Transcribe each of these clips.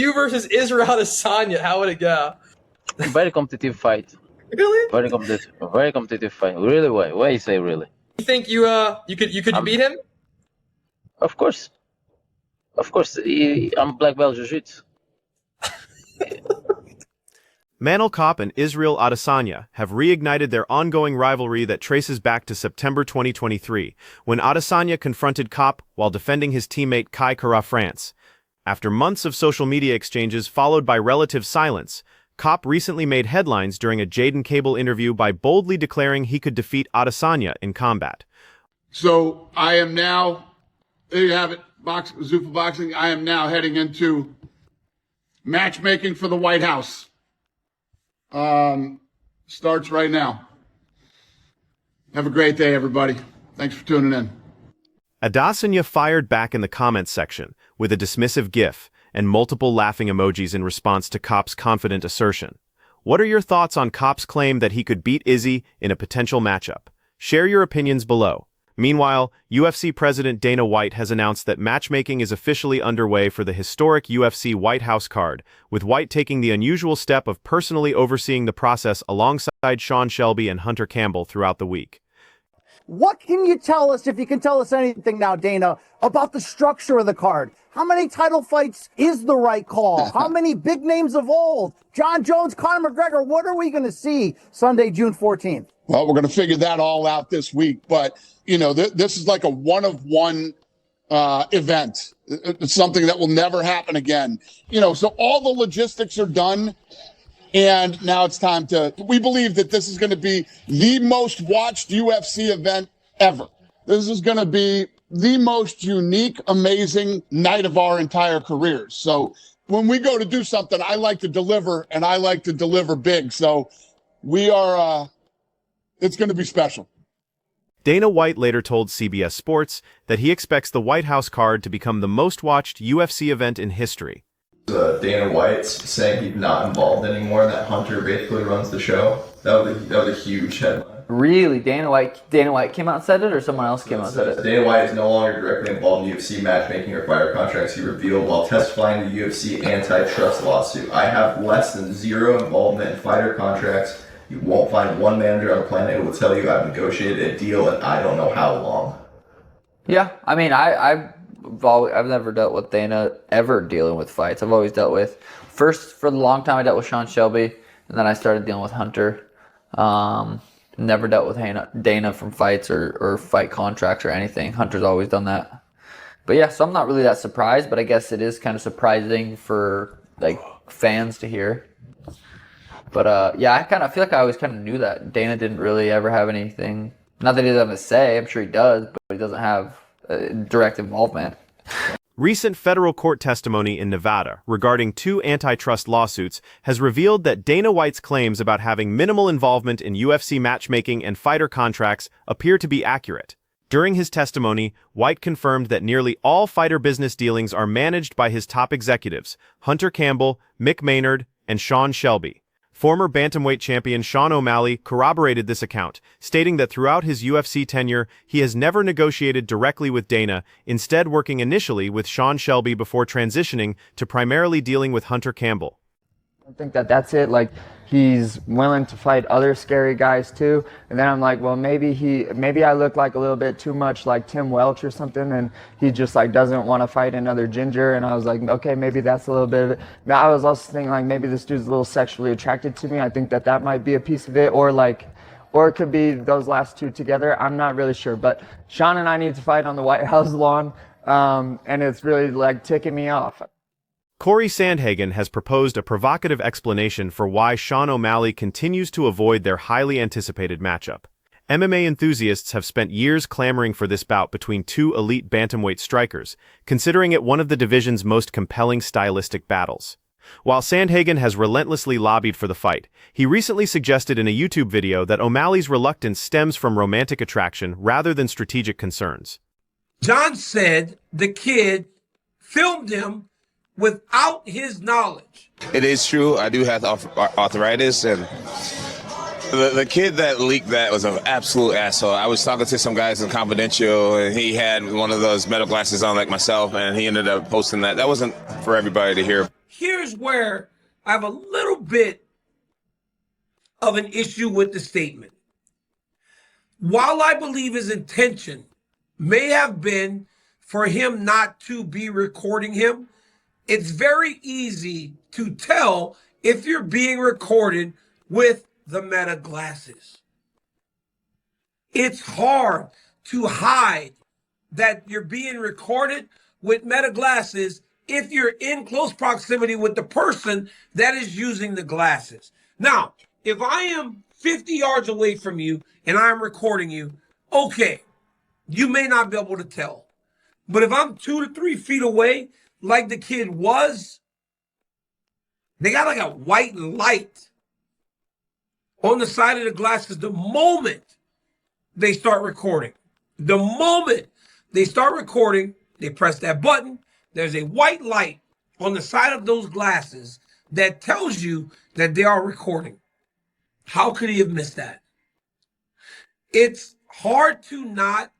You versus Israel Adesanya. How would it go? Very competitive fight. Really? Very competitive fight. Really? Why you say really? You think you could beat him? Of course. I'm black belt jiu-jitsu. Manel Kape and Israel Adesanya have reignited their ongoing rivalry that traces back to September 2023, when Adesanya confronted Kape while defending his teammate Kai Kara-France. After months of social media exchanges followed by relative silence, Kape recently made headlines during a Jaden Cable interview by boldly declaring he could defeat Adesanya in combat. So I am now, there you have it, Zuffa Boxing. I am now heading into matchmaking for the White House. Starts right now. Have a great day, everybody. Thanks for tuning in. Adesanya fired back in the comments section with a dismissive gif and multiple laughing emojis in response to Kape's confident assertion. What are your thoughts on Kape's claim that he could beat Izzy in a potential matchup? Share your opinions below. Meanwhile, UFC President Dana White has announced that matchmaking is officially underway for the historic UFC White House card, with White taking the unusual step of personally overseeing the process alongside Sean Shelby and Hunter Campbell throughout the week. What can you tell us, if you can tell us anything now, Dana, about the structure of the card? How many title fights is the right call? How many big names of old? Jon Jones, Conor McGregor, what are we going to see Sunday, June 14th? Well, we're going to figure that all out this week. But, you know, this is like a one-of-one event. It's something that will never happen again. You know, so all the logistics are done. And now it's time we believe that this is going to be the most watched UFC event ever. This is going to be the most unique, amazing night of our entire careers. So when we go to do something, I like to deliver, and I like to deliver big. So we are, it's going to be special. Dana White later told CBS Sports that he expects the White House card to become the most watched UFC event in history. Dana White's saying he's not involved anymore, that Hunter basically runs the show. That was a huge headline. Really? Dana White came out and said it, or someone else came out and said it? Dana White is no longer directly involved in UFC matchmaking or fighter contracts, he revealed while testifying to the UFC antitrust lawsuit. I have less than zero involvement in fighter contracts. You won't find one manager on the planet who will tell you I've negotiated a deal and I don't know how long. Yeah, I mean, I've never dealt with Dana ever dealing with fights. I've always dealt with, first for a long time I dealt with Sean Shelby, and then I started dealing with Hunter. Never dealt with Dana from fights or fight contracts or anything. Hunter's always done that. But yeah, so I'm not really that surprised, but I guess it is kind of surprising for like fans to hear. But yeah, I feel like I always kind of knew that Dana didn't really ever have anything. Not that he doesn't have a say, I'm sure he does, but he doesn't have direct involvement. Recent federal court testimony in Nevada regarding 2 antitrust lawsuits has revealed that Dana White's claims about having minimal involvement in UFC matchmaking and fighter contracts appear to be accurate. During his testimony, White confirmed that nearly all fighter business dealings are managed by his top executives, Hunter Campbell, Mick Maynard, and Sean Shelby. Former bantamweight champion Sean O'Malley corroborated this account, stating that throughout his UFC tenure, he has never negotiated directly with Dana, instead working initially with Sean Shelby before transitioning to primarily dealing with Hunter Campbell. I think that's it. Like, he's willing to fight other scary guys too. And then I'm like, well, maybe I look like a little bit too much like Tim Welch or something, and he just like doesn't want to fight another ginger. And I was like, okay, maybe that's a little bit of it. But I was also thinking like maybe this dude's a little sexually attracted to me. I think that might be a piece of it, or it could be those last two together. I'm not really sure. But Sean and I need to fight on the White House lawn, and it's really like ticking me off. Corey Sandhagen has proposed a provocative explanation for why Sean O'Malley continues to avoid their highly anticipated matchup. MMA enthusiasts have spent years clamoring for this bout between 2 elite bantamweight strikers, considering it one of the division's most compelling stylistic battles. While Sandhagen has relentlessly lobbied for the fight, he recently suggested in a YouTube video that O'Malley's reluctance stems from romantic attraction rather than strategic concerns. John said the kid filmed him without his knowledge. It is true. I do have arthritis, and the kid that leaked that was an absolute asshole. I was talking to some guys in Confidential, and he had one of those metal glasses on like myself, and he ended up posting that. That wasn't for everybody to hear. here's where I have a little bit of an issue with the statement. While I believe his intention may have been for him not to be recording him, it's very easy to tell if you're being recorded with the Meta glasses. It's hard to hide that you're being recorded with Meta glasses if you're in close proximity with the person that is using the glasses. Now, if I am 50 yards away from you and I'm recording you, okay, you may not be able to tell. But if I'm 2 to 3 feet away, like the kid was, they got like a white light on the side of the glasses the moment they start recording. The moment they start recording, they press that button, there's a white light on the side of those glasses that tells you that they are recording. How could he have missed that? It's hard to not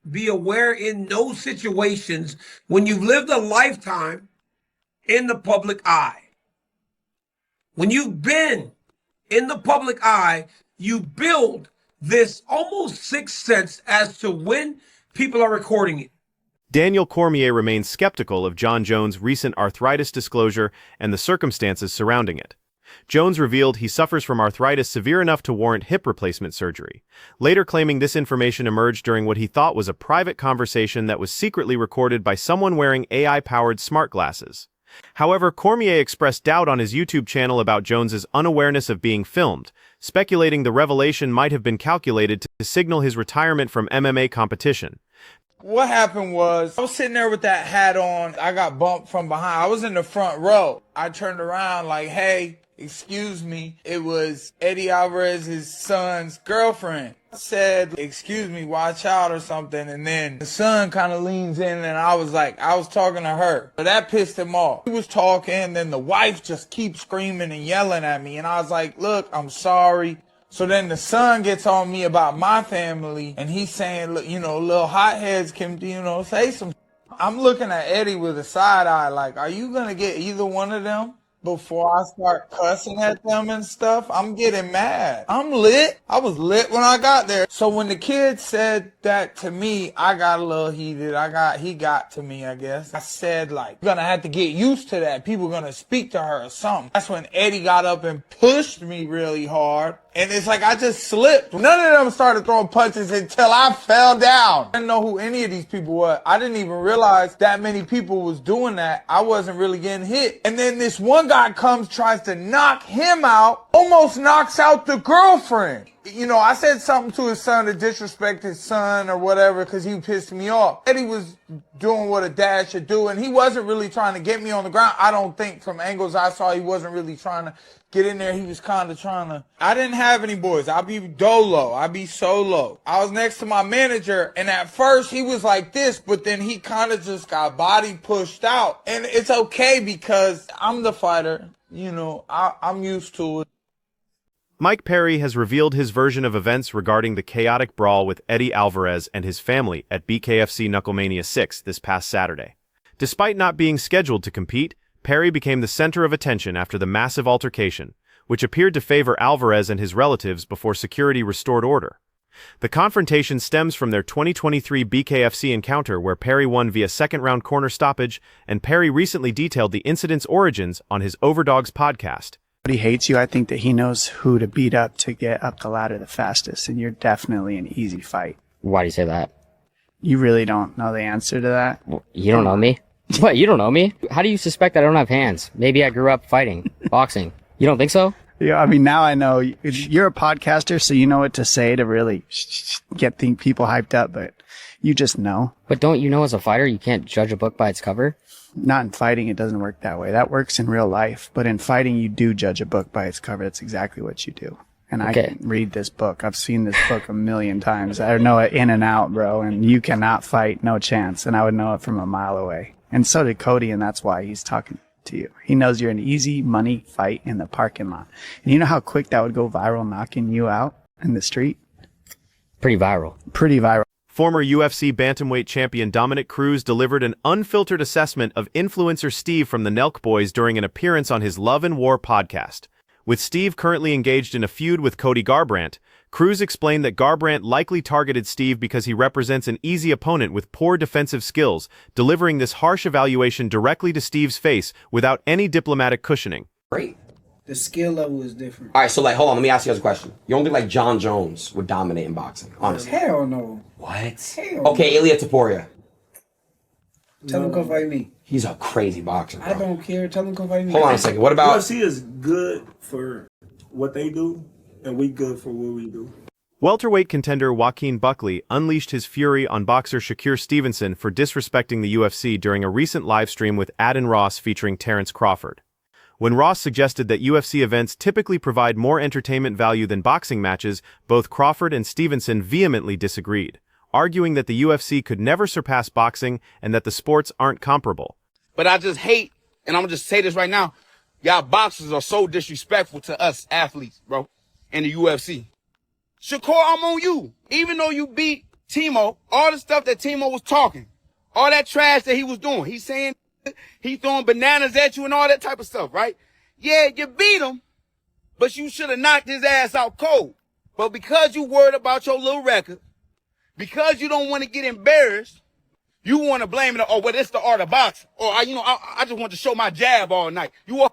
be aware in those situations when you've lived a lifetime in the public eye. When you've been in the public eye, you build this almost sixth sense as to when people are recording it. Daniel Cormier remains skeptical of Jon Jones' recent arthritis disclosure and the circumstances surrounding it. Jones revealed he suffers from arthritis severe enough to warrant hip replacement surgery, later claiming this information emerged during what he thought was a private conversation that was secretly recorded by someone wearing AI-powered smart glasses. However, Cormier expressed doubt on his YouTube channel about Jones's unawareness of being filmed, speculating the revelation might have been calculated to signal his retirement from MMA competition. What happened was, I was sitting there with that hat on. I got bumped from behind. I was in the front row. I turned around like, hey, excuse me. It was Eddie Alvarez's son's girlfriend. I said, excuse me, watch out or something. And then the son kind of leans in and I was talking to her. But that pissed him off. He was talking, then the wife just keeps screaming and yelling at me. And I was like, look, I'm sorry. So then the son gets on me about my family, and he's saying, look, little hotheads can, say some. I'm looking at Eddie with a side eye, like, are you going to get either one of them before I start cussing at them and stuff? I'm getting mad. I'm lit. I was lit when I got there. So when the kid said that to me, I got a little heated. He got to me, I guess. I said, like, you're going to have to get used to that. People are going to speak to her or something. That's when Eddie got up and pushed me really hard. And it's like I just slipped. None of them started throwing punches until I fell down. I didn't know who any of these people were. I didn't even realize that many people was doing that. I wasn't really getting hit. And then this one guy comes, tries to knock him out, almost knocks out the girlfriend. I said something to his son to disrespect his son or whatever because he pissed me off. Eddie was doing what a dad should do, and he wasn't really trying to get me on the ground. I don't think from angles I saw he wasn't really trying to get in there. He was kind of trying to. I didn't have any boys. I'd be dolo. I'd be solo. I was next to my manager, and at first he was like this, but then he kind of just got body pushed out. And it's okay because I'm the fighter. I'm used to it. Mike Perry has revealed his version of events regarding the chaotic brawl with Eddie Alvarez and his family at BKFC Knucklemania 6 this past Saturday. Despite not being scheduled to compete, Perry became the center of attention after the massive altercation, which appeared to favor Alvarez and his relatives before security restored order. The confrontation stems from their 2023 BKFC encounter where Perry won via second-round corner stoppage, and Perry recently detailed the incident's origins on his Overdogs podcast. He hates you. I think that he knows who to beat up to get up the ladder the fastest, and you're definitely an easy fight. Why do you say that? You really don't know the answer to that? Well, you don't know me? What, you don't know me? How do you suspect I don't have hands? Maybe I grew up fighting, boxing. You don't think so? Yeah, I mean, now I know. You're a podcaster, so you know what to say to really get people hyped up, but you just know. But don't you know as a fighter you can't judge a book by its cover? Not in fighting, it doesn't work that way. That works in real life. But in fighting, you do judge a book by its cover. That's exactly what you do. And I can read this book. I've seen this book a million times. I know it in and out, bro. And you cannot fight, no chance. And I would know it from a mile away. And so did Cody, and that's why he's talking to you. He knows you're an easy money fight in the parking lot. And you know how quick that would go viral, knocking you out in the street? Pretty viral. Pretty viral. Former UFC bantamweight champion Dominick Cruz delivered an unfiltered assessment of influencer Steve from the Nelk Boys during an appearance on his Love and War podcast. With Steve currently engaged in a feud with Cody Garbrandt, Cruz explained that Garbrandt likely targeted Steve because he represents an easy opponent with poor defensive skills, delivering this harsh evaluation directly to Steve's face without any diplomatic cushioning. Great. The skill level is different. All right, so hold on, let me ask you guys a question. You don't think like Jon Jones would dominate in boxing, honestly? Hell no. What? Hell okay, Ilya Taporia. Tell him come fight me. He's a crazy boxer, bro. I don't care. Tell him come fight me. Hold on a second. What about... UFC is good for what they do, and we good for what we do. Welterweight contender Joaquin Buckley unleashed his fury on boxer Shakur Stevenson for disrespecting the UFC during a recent livestream with Adin Ross featuring Terrence Crawford. When Ross suggested that UFC events typically provide more entertainment value than boxing matches, both Crawford and Stevenson vehemently disagreed, arguing that the UFC could never surpass boxing and that the sports aren't comparable. But I just hate, and I'm gonna just say this right now, y'all boxers are so disrespectful to us athletes, bro, in the UFC. Shakur, I'm on you. Even though you beat Timo, all the stuff that Timo was talking, all that trash that he was doing, he's saying he throwing bananas at you and all that type of stuff, right? Yeah, you beat him, but you should have knocked his ass out cold. But because you worried about your little record, because you don't want to get embarrassed, you want to blame it. Oh, well, it's the art of boxing. Or, I just want to show my jab all night. You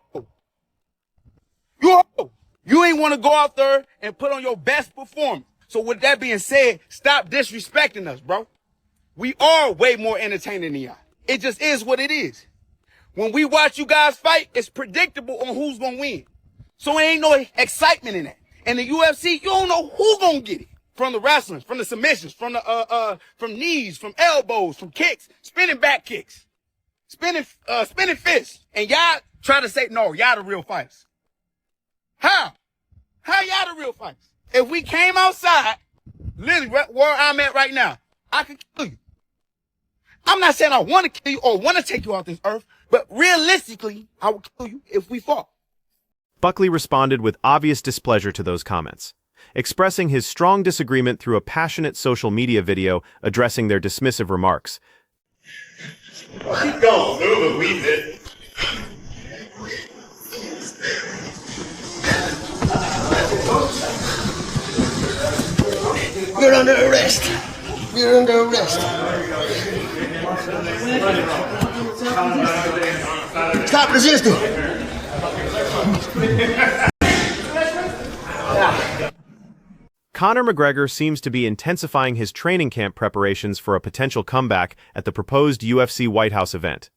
ain't want to go out there and put on your best performance. So with that being said, stop disrespecting us, bro. We are way more entertaining than y'all. It just is what it is. When we watch you guys fight, it's predictable on who's going to win. So there ain't no excitement in that. In the UFC, you don't know who's going to get it. From the wrestlers, from the submissions, from knees, from elbows, from kicks, spinning back kicks, spinning fists. And y'all try to say, no, y'all the real fighters. How? How y'all the real fighters? If we came outside, literally where I'm at right now, I could kill you. I'm not saying I want to kill you or want to take you off this earth, but realistically, I will kill you if we fought. Buckley responded with obvious displeasure to those comments, expressing his strong disagreement through a passionate social media video addressing their dismissive remarks. Keep going, move it, weave it. You're under arrest. You're under arrest. Stop resisting. Conor McGregor seems to be intensifying his training camp preparations for a potential comeback at the proposed UFC White House event.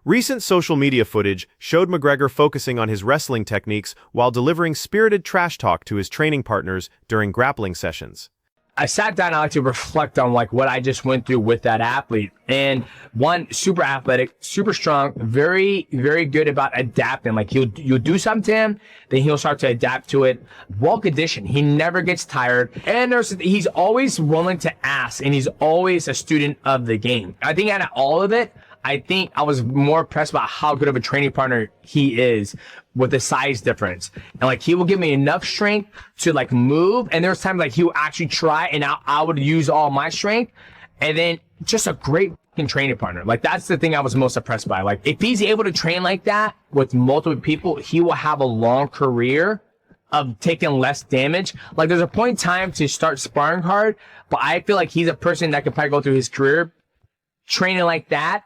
Recent social media footage showed McGregor focusing on his wrestling techniques while delivering spirited trash talk to his training partners during grappling sessions. I sat down and I like to reflect on what I just went through with that athlete. And one, super athletic, super strong, very, very good about adapting. Like you'll do something to him, then he'll start to adapt to it. Well conditioned. He never gets tired. And he's always willing to ask, and he's always a student of the game. I think out of all of it, I think I was more impressed about how good of a training partner he is with the size difference. And he will give me enough strength to move. And there's times he will actually try and I would use all my strength. And then just a great training partner. That's the thing I was most impressed by. If he's able to train like that with multiple people, he will have a long career of taking less damage. There's a point in time to start sparring hard, but I feel like he's a person that could probably go through his career training like that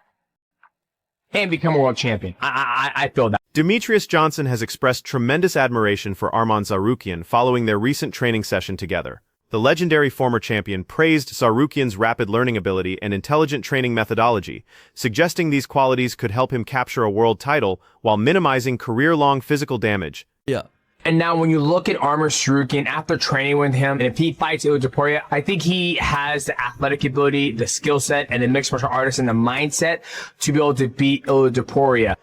and become a world champion. I feel that. Demetrius Johnson has expressed tremendous admiration for Arman Tsarukyan following their recent training session together. The legendary former champion praised Tsarukyan's rapid learning ability and intelligent training methodology, suggesting these qualities could help him capture a world title while minimizing career-long physical damage. Yeah. And now when you look at Arman Tsarukyan, after training with him, and if he fights Ilya Taporia, I think he has the athletic ability, the skill set, and the mixed martial artist and the mindset to be able to beat Ilya Taporia.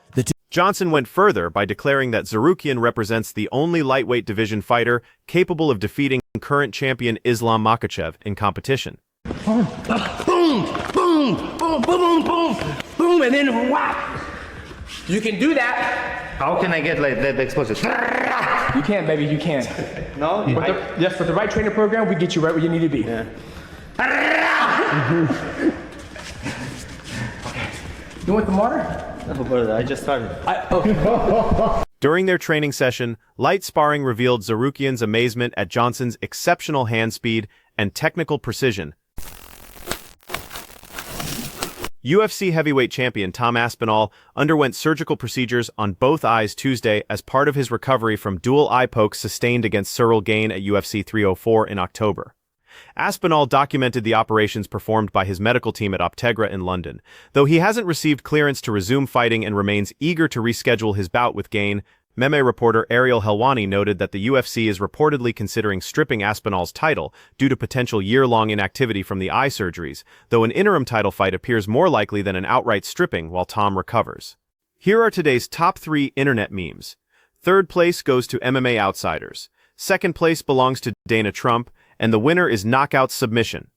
Johnson went further by declaring that Tsarukyan represents the only lightweight division fighter capable of defeating current champion Islam Makhachev in competition. Boom, boom, boom, boom, boom, boom, boom, and then whap. You can do that. How can I get the explosive? You can't, baby, you can't. No? Yes, with the right training program, we get you right where you need to be. Yeah. You want the water? No, brother, I just started. During their training session, light sparring revealed Zarukian's amazement at Johnson's exceptional hand speed and technical precision. UFC heavyweight champion Tom Aspinall underwent surgical procedures on both eyes Tuesday as part of his recovery from dual eye pokes sustained against Cyril Gane at UFC 304 in October. Aspinall documented the operations performed by his medical team at Optegra in London, though he hasn't received clearance to resume fighting and remains eager to reschedule his bout with Gane. Meme reporter Ariel Helwani noted that the UFC is reportedly considering stripping Aspinall's title due to potential year-long inactivity from the eye surgeries, though an interim title fight appears more likely than an outright stripping while Tom recovers. Here are today's top 3 internet memes. Third place goes to MMA Outsiders. Second place belongs to Dana Trump, and the winner is knockout submission.